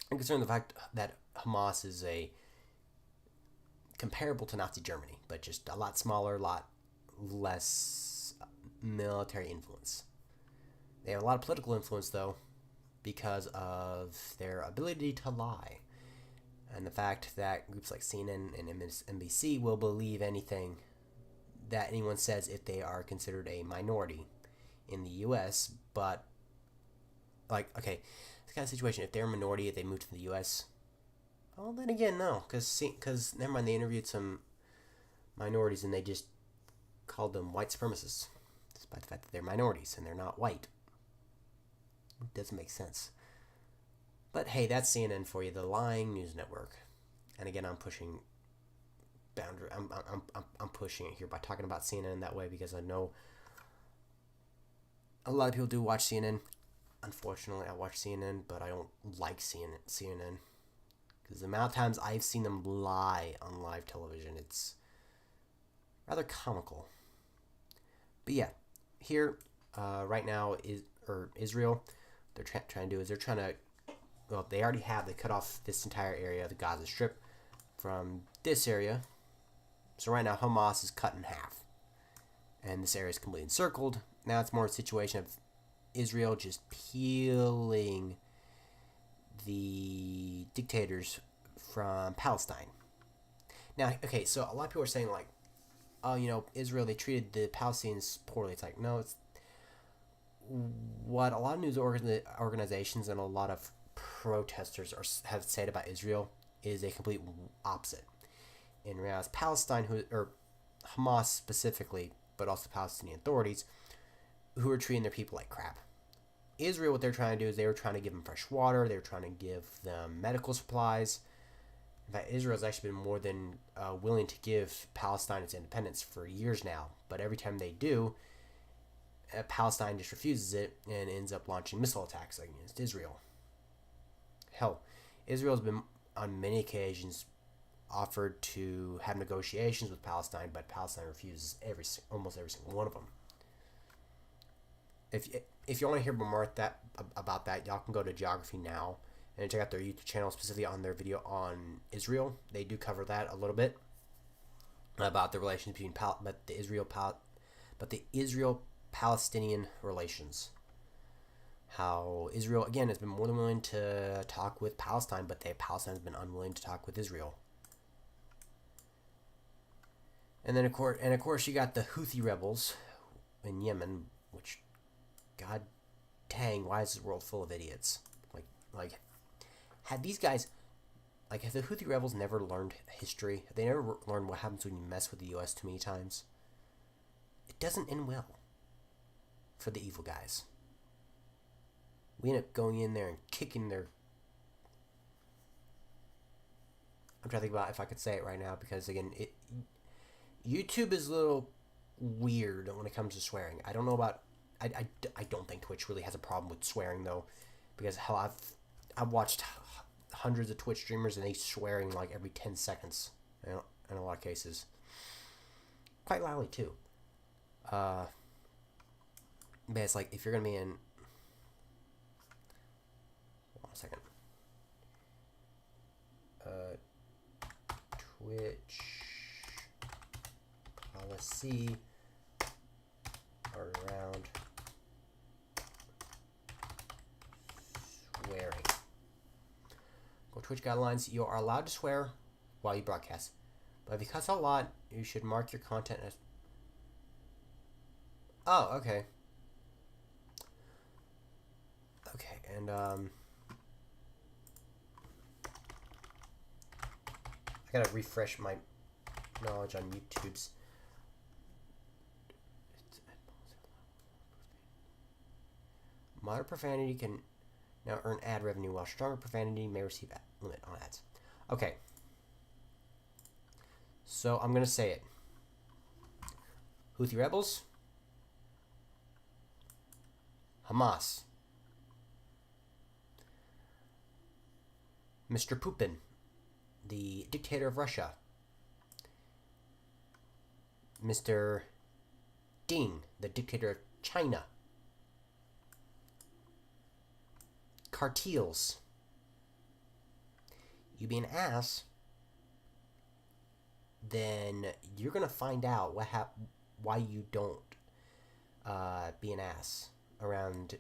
And considering the fact that Hamas is comparable to Nazi Germany, but just a lot smaller, a lot less military influence. They have a lot of political influence, though, because of their ability to lie. And the fact that groups like CNN and NBC will believe anything that anyone says if they are considered a minority in the U.S., but, it's the kind of situation, if they're a minority, if they move to the U.S., well, then again, no, because, never mind, they interviewed some minorities and they just called them white supremacists, despite the fact that they're minorities and they're not white. It doesn't make sense. But hey, that's CNN for you, the lying news network. And again, I'm pushing boundary. I'm pushing it here by talking about CNN that way because I know a lot of people do watch CNN. Unfortunately, I watch CNN, but I don't like CNN because the amount of times I've seen them lie on live television, it's rather comical. But yeah, here right now Israel, they're trying to do is they're trying to. Well, they already have. They cut off this entire area, the Gaza Strip, from this area. So right now, Hamas is cut in half. And this area is completely encircled. Now it's more a situation of Israel just peeling the dictators from Palestine. Now, okay, so a lot of people are saying, Israel, they treated the Palestinians poorly. It's like, no, what a lot of news organizations and a lot of protesters have said about Israel is a complete opposite. In reality, Palestine, or Hamas specifically, but also Palestinian authorities, who are treating their people like crap. Israel, what they're trying to do is they were trying to give them fresh water. They were trying to give them medical supplies. In fact, Israel has actually been more than willing to give Palestine its independence for years now. But every time they do, Palestine just refuses it and ends up launching missile attacks against Israel. Hell, Israel has been on many occasions offered to have negotiations with Palestine, but Palestine refuses almost every single one of them. If you want to hear more about that, y'all can go to Geography Now and check out their YouTube channel, specifically on their video on Israel. They do cover that a little bit about the relations between the Israel-Palestinian relations. How Israel again has been more than willing to talk with Palestine, but Palestine has been unwilling to talk with Israel. And then of course you got the Houthi rebels in Yemen, which, god dang, why is this world full of idiots? Like have these guys, have the Houthi rebels never learned history? Have they never learned what happens when you mess with the U.S. too many times? It doesn't end well for the evil guys. We end up going in there and kicking their... I'm trying to think about if I could say it right now, because again, YouTube is a little weird when it comes to swearing. I don't know about... I don't think Twitch really has a problem with swearing, though, because hell, I've watched hundreds of Twitch streamers and they swearing like every 10 seconds in a lot of cases. Quite loudly, too. But it's like, if you're going to be in... Hold on a second. Twitch policy around swearing. Go Twitch guidelines. You are allowed to swear while you broadcast, but if you cuss a lot, you should mark your content as... Oh, okay. Okay, and I gotta refresh my knowledge on YouTube's... Moderate profanity can now earn ad revenue, while stronger profanity may receive limit on ads. Okay. So I'm going to say it. Houthi rebels. Hamas. Mr. Putin, the dictator of Russia. Mr. Ding, the dictator of China. Cartels. You be an ass, then you're gonna find out why you don't be an ass around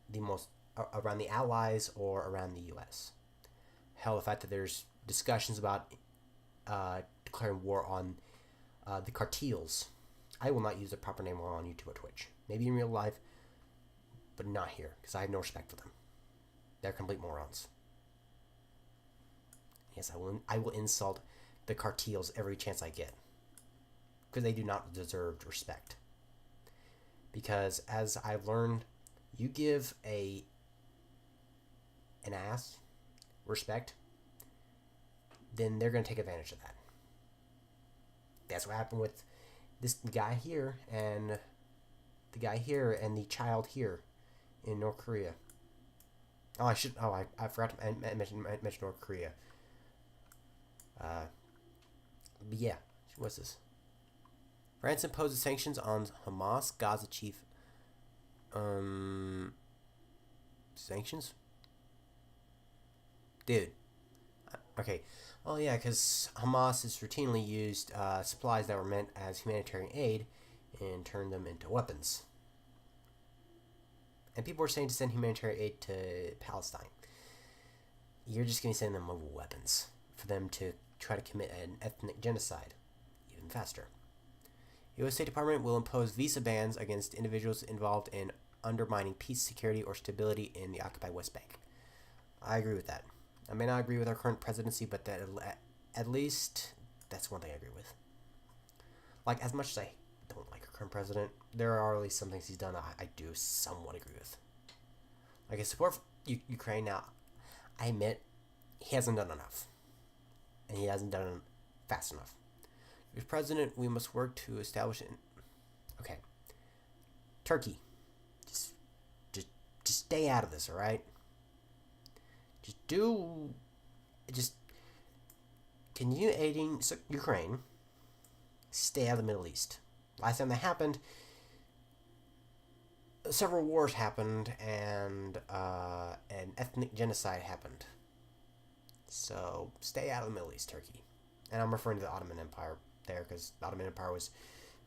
the allies or around the U.S. Hell, the fact that there's discussions about declaring war on the cartels. I will not use the proper name on YouTube or Twitch. Maybe in real life, but not here, because I have no respect for them. They're complete morons. Yes, I will insult the cartels every chance I get, because they do not deserve respect. Because as I've learned, you give an ass respect, then they're going to take advantage of that. That's what happened with this guy here and the guy here and the child here in North Korea. I forgot to mention North Korea. But yeah, what's this? France imposes sanctions on Hamas, Gaza chief. Sanctions? Dude. Okay. Oh yeah, because Hamas has routinely used supplies that were meant as humanitarian aid and turned them into weapons. And people are saying to send humanitarian aid to Palestine. You're just going to send them mobile weapons for them to try to commit an ethnic genocide even faster. U.S. State Department will impose visa bans against individuals involved in undermining peace, security, or stability in the occupied West Bank. I agree with that. I may not agree with our current presidency, but that at least that's one thing I agree with. Like, as much as I don't like our current president, there are at least some things he's done I do somewhat agree with. Like, his support for Ukraine now, I admit, he hasn't done enough. And he hasn't done it fast enough. As president, we must work to establish it. Okay. Turkey. Just stay out of this, alright? Just continue aiding Ukraine. Stay out of the Middle East. Last time that happened, several wars happened, and an ethnic genocide happened. So stay out of the Middle East, Turkey. And I'm referring to the Ottoman Empire there, because the Ottoman Empire was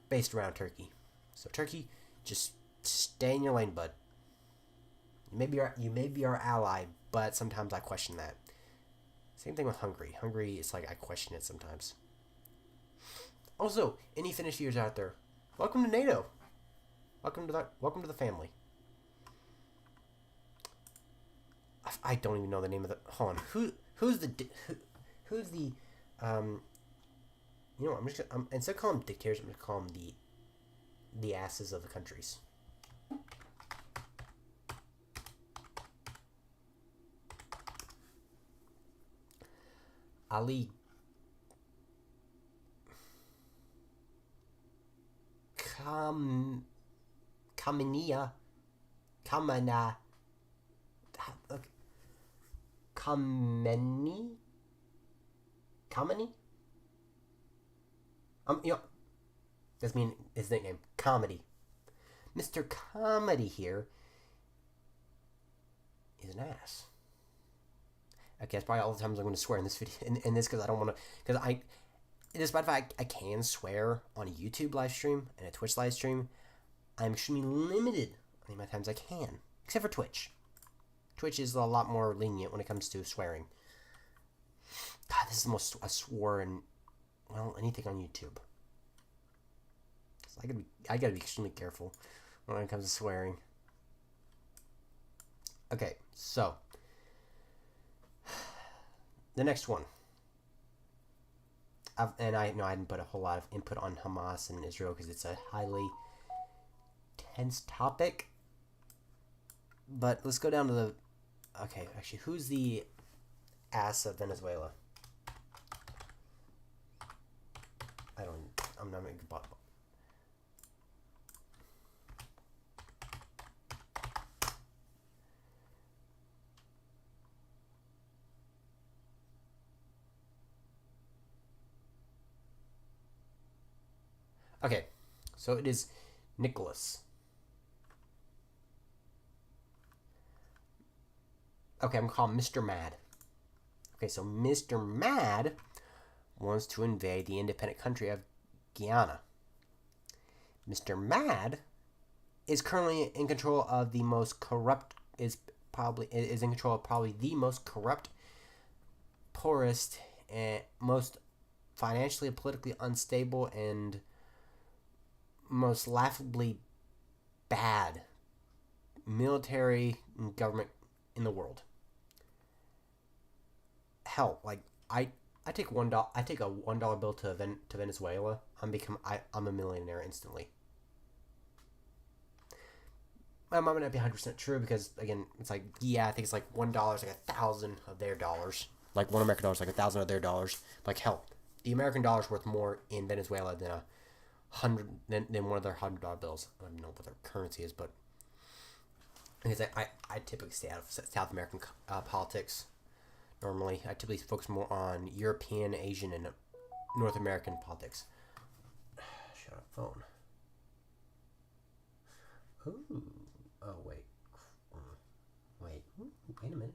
based around Turkey. So Turkey, just stay in your lane, bud. You may be our ally, but sometimes I question that. Same thing with Hungary. Hungary, it's like I question it sometimes. Also, any Finnish viewers out there, welcome to NATO. Welcome to the family. I don't even know the name of the. Hold on. Who's the you know what, I'm just gonna, instead of calling them dictators, I'm gonna call them the asses of the countries. Ali Kamania Kamana Kameni Kamani you know, that's mean his nickname, Comedy. Mr. Comedy here is an ass. Okay, that's probably all the times I'm going to swear in this video, in this, because I don't want to, because despite the fact I can swear on a YouTube live stream and a Twitch live stream, I'm extremely limited on the amount of times I can, except for Twitch. Twitch is a lot more lenient when it comes to swearing. God, this is the most I swore in, well, anything on YouTube. So I gotta be extremely careful when it comes to swearing. Okay, so the next one. I didn't put a whole lot of input on Hamas and Israel because it's a highly tense topic. But let's go down to the. Okay, actually, who's the ass of Venezuela? I'm not making bottom. Okay, so it is Nicholas. Okay, I'm gonna call him Mr. Mad. Okay, so Mr. Mad wants to invade the independent country of Guyana. Mr. Mad is currently in control of the most corrupt, is in control of probably the most corrupt, poorest, and most financially and politically unstable, and most laughably bad military and government in the world. Hell, like I take $1. I take a $1 bill to Venezuela. I'm a millionaire instantly. My might not be 100% true because again, it's like I think it's like $1 is like 1,000 of their dollars. Like $1 American is like 1,000 of their dollars. Like hell, the American dollar is worth more in Venezuela than than one of their $100 bills. I don't even know what their currency is, but because I typically stay out of South American politics. Normally, I typically focus more on European, Asian, and North American politics. Shut up, phone. Ooh. Oh, wait. Wait a minute.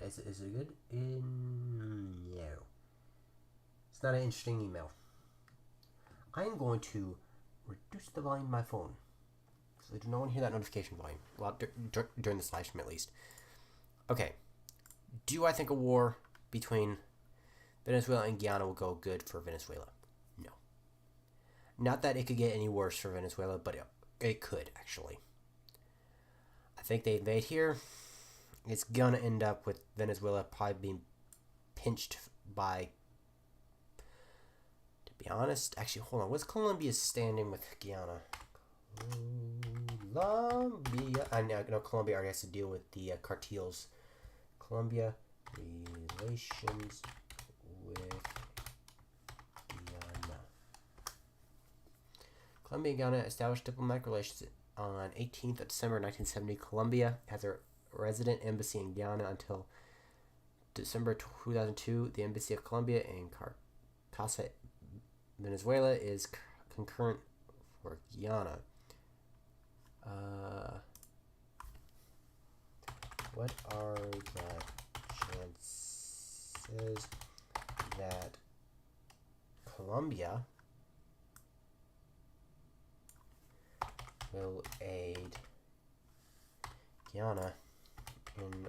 Is it good? No. It's not an interesting email. I am going to reduce the volume of my phone. So I do not want to hear that notification volume. Well, during this live stream at least. Okay. Do I think a war between Venezuela and Guyana will go good for Venezuela? No. Not that it could get any worse for Venezuela, but it could, actually. I think they invade here. It's gonna end up with Venezuela probably being pinched by, to be honest, actually, hold on. What's Colombia's standing with Guyana? Colombia. I know Colombia already has to deal with the cartels. Colombia relations with Guyana. Colombia and Guyana established diplomatic relations on 18th of December 1970. Colombia has a resident embassy in Guyana until December 2002. The embassy of Colombia in Cartagena, Venezuela is concurrent for Guyana. What are the chances that Colombia will aid Guyana in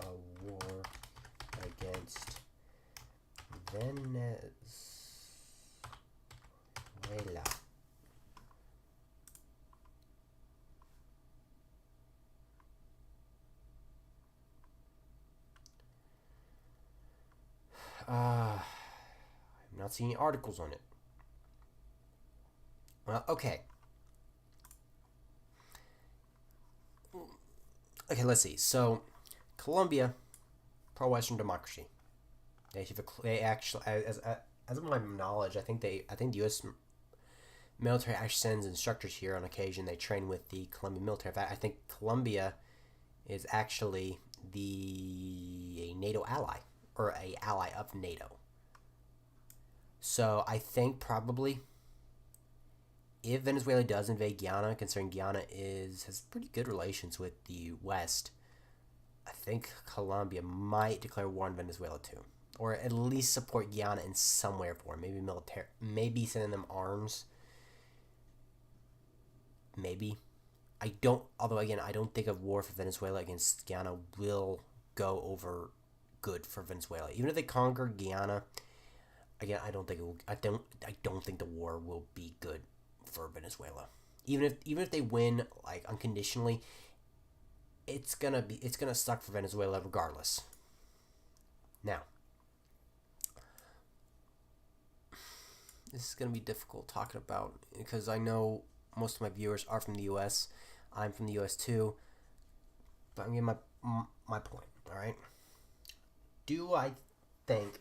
a war against Venezuela? I'm not seeing articles on it. Well, okay. Okay, let's see. So, Colombia, pro-Western democracy. They actually, as of my knowledge, I think the U.S. military actually sends instructors here on occasion. They train with the Colombian military. In fact, I think Colombia is actually a NATO ally, or a ally of NATO. So I think probably if Venezuela does invade Guyana, considering Guyana has pretty good relations with the West, I think Colombia might declare war on Venezuela too, or at least support Guyana in some way or form. Maybe military, maybe sending them arms. Maybe. Although again, I don't think a war for Venezuela against Guyana will go over good for Venezuela. Even if they conquer Guyana, again, I don't think the war will be good for Venezuela. Even if they win like unconditionally, it's gonna suck for Venezuela regardless. Now, this is gonna be difficult talking about because I know most of my viewers are from the U.S. I'm from the U.S. too, but I'm getting my point. All right. Do I think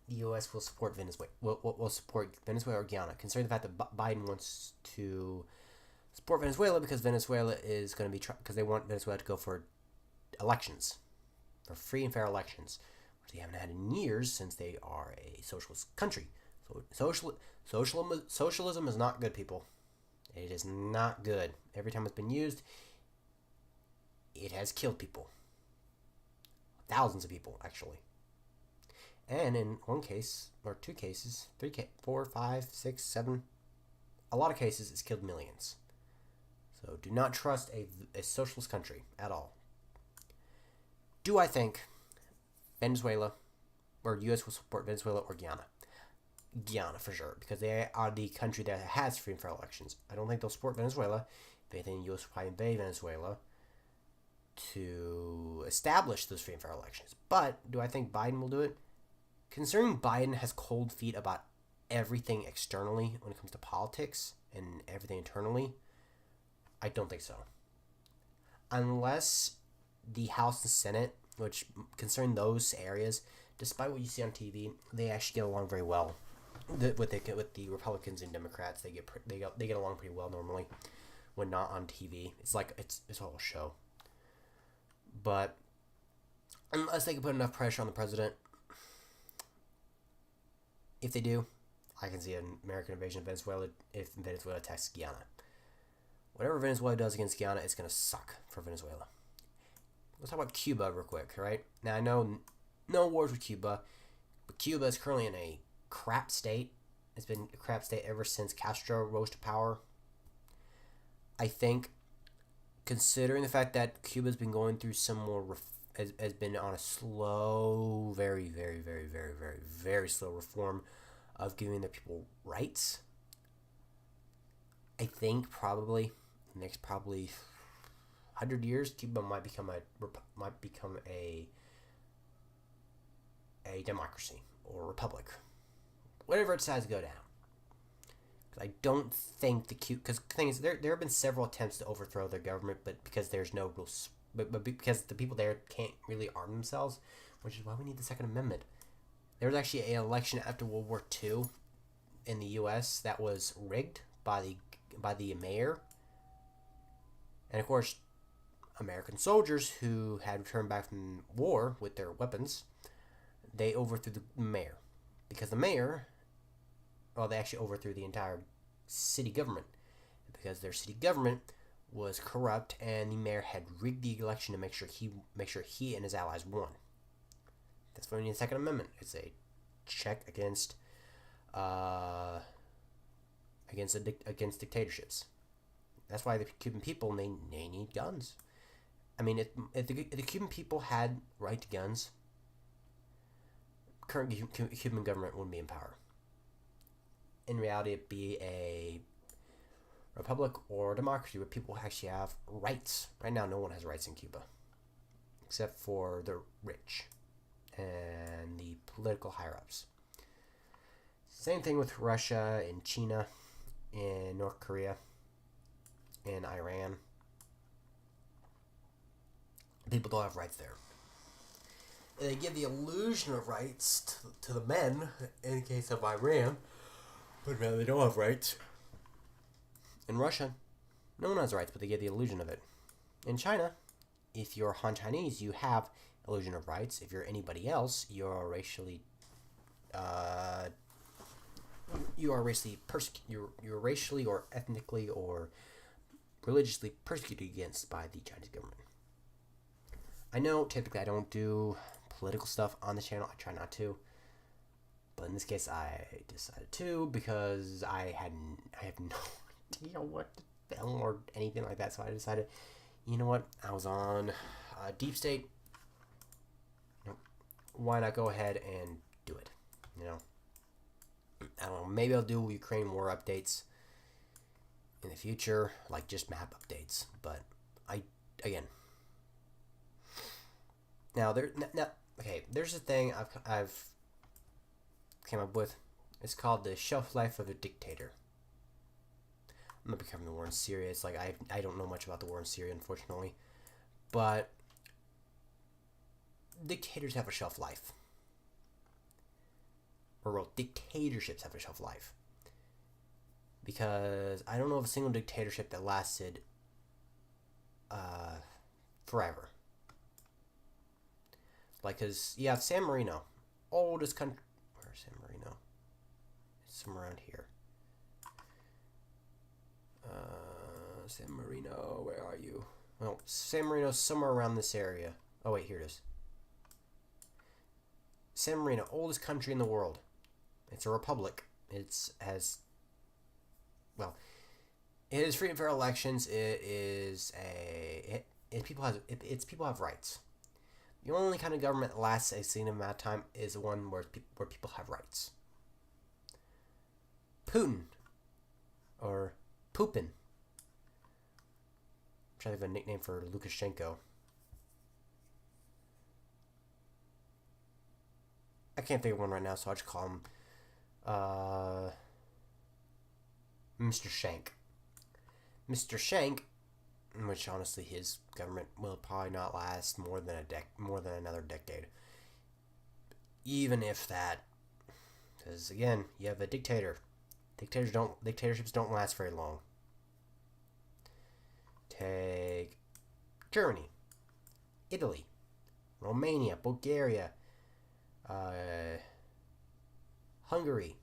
the U.S. will support Venezuela? Will support Venezuela or Guyana? Considering the fact that Biden wants to support Venezuela because Venezuela is going to be because they want Venezuela to go for elections, for free and fair elections, which they haven't had in years since they are a socialist country. So socialism is not good, people. It is not good. Every time it's been used, it has killed people. Thousands of people, actually. And in one case, or two cases, 4, 5, 6, 7, a lot of cases, it's killed millions. So do not trust a socialist country at all. Do I think Venezuela or U.S. will support Venezuela or Guyana? Guyana for sure, because they are the country that has free and fair elections. I don't think they'll support Venezuela. If anything, the U.S. will probably invade Venezuela to establish those free and fair elections. But do I think Biden will do it? Considering Biden has cold feet about everything externally when it comes to politics and everything internally, I don't think so. Unless the House and Senate, which concerning those areas, despite what you see on TV, they actually get along very well. With the Republicans and Democrats, they get along pretty well normally when not on TV. It's like it's a whole show. But unless they can put enough pressure on the president, if they do, I can see an American invasion of Venezuela if Venezuela attacks Guyana. Whatever Venezuela does against Guyana, it's going to suck for Venezuela. Let's talk about Cuba real quick, right? Now, I know no wars with Cuba, but Cuba is currently in a crap state. It's been a crap state ever since Castro rose to power. I think, considering the fact that Cuba's been going through some more, has been on a slow, very, very, very, very, very, very slow reform of giving the people rights, I think probably next probably 100 years, Cuba might become a democracy or republic, whatever it decides to go down. I don't think because the thing is, there have been several attempts to overthrow their government, but because there's no rules, but because the people there can't really arm themselves, which is why we need the Second Amendment. There was actually an election after World War II in the U.S. that was rigged by the mayor, and of course, American soldiers who had returned back from war with their weapons, they overthrew the mayor, because the mayor, well, they actually overthrew the entire city government because their city government was corrupt, and the mayor had rigged the election to make sure he and his allies won. That's why we need the Second Amendment. It's a check against dictatorships. That's why the Cuban people they need guns. I mean, if the Cuban people had right to guns, current Cuban government wouldn't be in power. In reality, it'd be a republic or democracy where people actually have rights. Right now, no one has rights in Cuba, except for the rich and the political higher-ups. Same thing with Russia and China and North Korea and Iran. People don't have rights there. And they give the illusion of rights to the men in the case of Iran, but really they don't have rights. In Russia, no one has rights, but they give the illusion of it. In China, if you're Han Chinese, you have illusion of rights. If you're anybody else, you're racially or ethnically or religiously persecuted against by the Chinese government. I know typically I don't do political stuff on the channel. I try not to. But in this case, I decided to because I have no idea what to film or anything like that. So I decided, you know what? I was on Deep State. Why not go ahead and do it? You know, I don't know. Maybe I'll do Ukraine war updates in the future, like just map updates. But there's a thing I've came up with. It's called the shelf life of a dictator. I'm not becoming the war in Syria. It's like I don't know much about the war in Syria, unfortunately, but dictators have a shelf life. Or dictatorships have a shelf life. Because I don't know of a single dictatorship that lasted forever. Like, because you have San Marino, oldest country. Where's San Marino? It's somewhere around here. San Marino, where are you? Well, San Marino's somewhere around this area. Oh, wait, here it is. San Marino, oldest country in the world. It's a republic. It is free and fair elections. People have rights. The only kind of government that lasts a significant amount of time is the one where people have rights. Putin, or Pupin. I'm trying to think of a nickname for Lukashenko. I can't think of one right now, so I'll just call him Mr. Shank. Mr. Shank, which honestly his government will probably not last more than another decade. Even if that, because again, you have a dictator. Dictatorships don't last very long. Take Germany, Italy, Romania, Bulgaria, Hungary,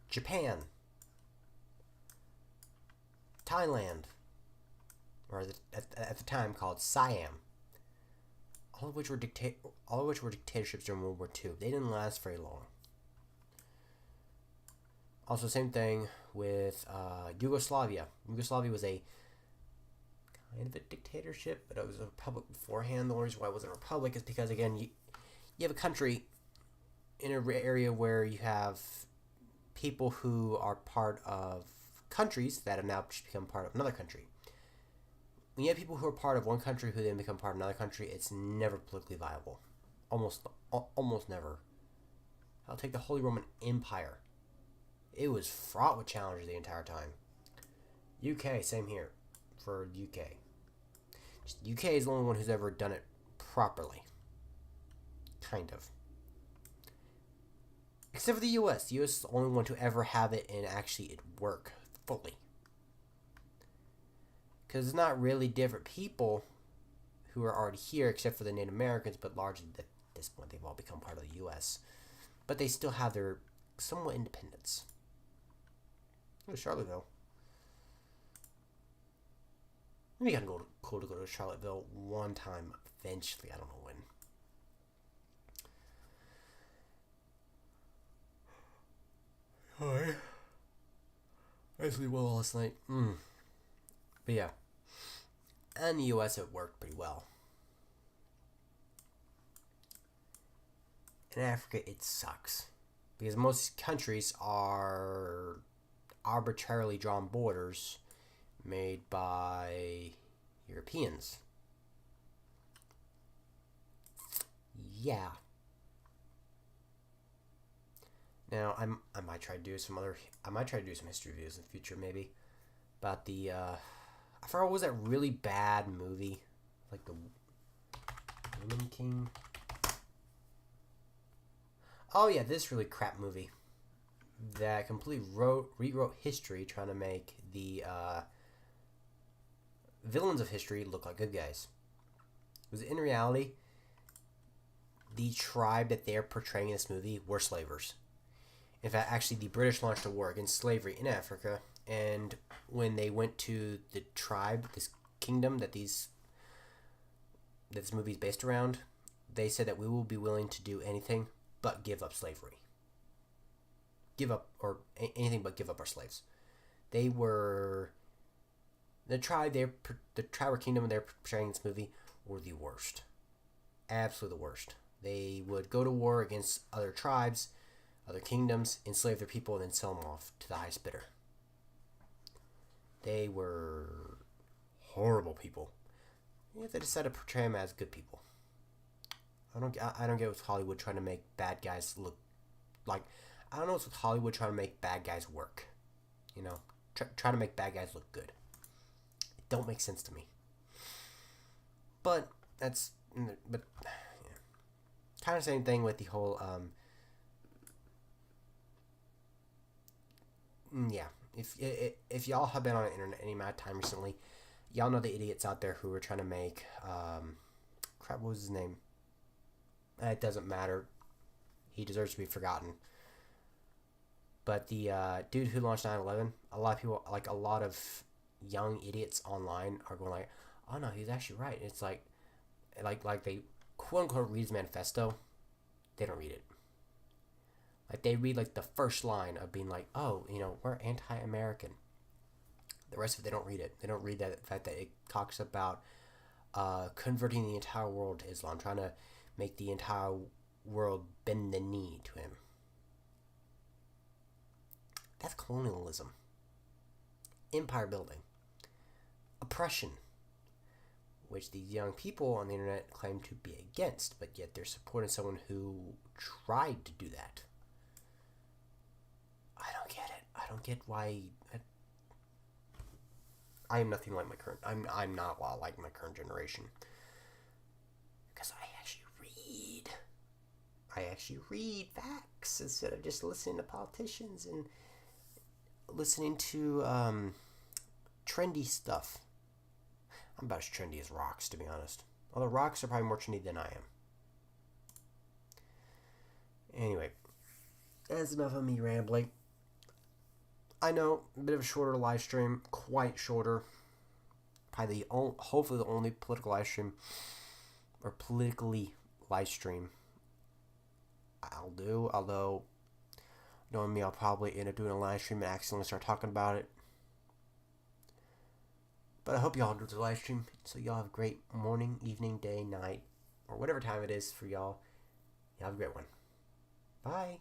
Japan, Thailand, or at the time called Siam, all of which were dictatorships during World War II. They didn't last very long. Also, same thing with Yugoslavia. Yugoslavia was a kind of a dictatorship, but it was a republic beforehand. The only reason why it wasn't a republic is because, again, you have a country in an area where you have people who are part of countries that have now just become part of another country. When you have people who are part of one country who then become part of another country, it's never politically viable. Almost never. I'll take the Holy Roman Empire. It was fraught with challenges the entire time. UK, same here for UK. Just UK is the only one who's ever done it properly. Kind of. Except for the US. The US is the only one to ever have it and actually it work fully. Because it's not really different people who are already here except for the Native Americans, but largely at this point they've all become part of the US. But they still have their somewhat independence. Charlottesville. Maybe I can go cool to go to Charlottesville one time eventually. I don't know when. Hi. I sleep well last night. But yeah. In the US it worked pretty well. In Africa it sucks. Because most countries are arbitrarily drawn borders made by Europeans. Yeah. Now I might try to do some history videos in the future maybe about the I forgot what was that really bad movie like the Woman King. Oh yeah, this really crap movie that completely rewrote history, trying to make the villains of history look like good guys. Because in reality, the tribe that they're portraying in this movie were slavers. In fact, actually, the British launched a war against slavery in Africa, and when they went to the tribe, this kingdom that this movie is based around, they said that we will be willing to do anything but give up slavery. Give up, or anything but give up our slaves. They were the tribe or kingdom they're portraying in this movie were the worst, absolutely the worst. They would go to war against other tribes, other kingdoms, enslave their people, and then sell them off to the highest bidder. They were horrible people. Yet they decided to portray them as good people. I don't get with Hollywood trying to make bad guys look like. I don't know what's with Hollywood trying to make bad guys work. You know, try to make bad guys look good. It don't make sense to me. But yeah. Kind of same thing with the whole yeah. If y'all have been on the internet any amount of time recently, y'all know the idiots out there who were trying to make crap. What was his name? It doesn't matter. He deserves to be forgotten. But the dude who launched 9/11, a lot of people, like a lot of young idiots online, are going like, "Oh no, he's actually right." It's like they quote unquote read his manifesto. They don't read it. Like they read like the first line of being like, "Oh, you know, we're anti-American." The rest of it, they don't read it. They don't read that fact that it talks about converting the entire world to Islam, trying to make the entire world bend the knee to him. That's colonialism. Empire building. Oppression. Which these young people on the internet claim to be against, but yet they're supporting someone who tried to do that. I don't get it. I don't get why. I am nothing like my current. I'm not like my current generation. Because I actually read facts instead of just listening to politicians and listening to trendy stuff. I'm about as trendy as rocks, to be honest. Although rocks are probably more trendy than I am. Anyway, that's enough of me rambling. I know, a bit of a shorter live stream, quite shorter. Probably hopefully the only political live stream, or politically live stream I'll do. Although, knowing me, I'll probably end up doing a live stream and accidentally start talking about it. But I hope y'all enjoyed the live stream. So y'all have a great morning, evening, day, night, or whatever time it is for y'all. You have a great one. Bye.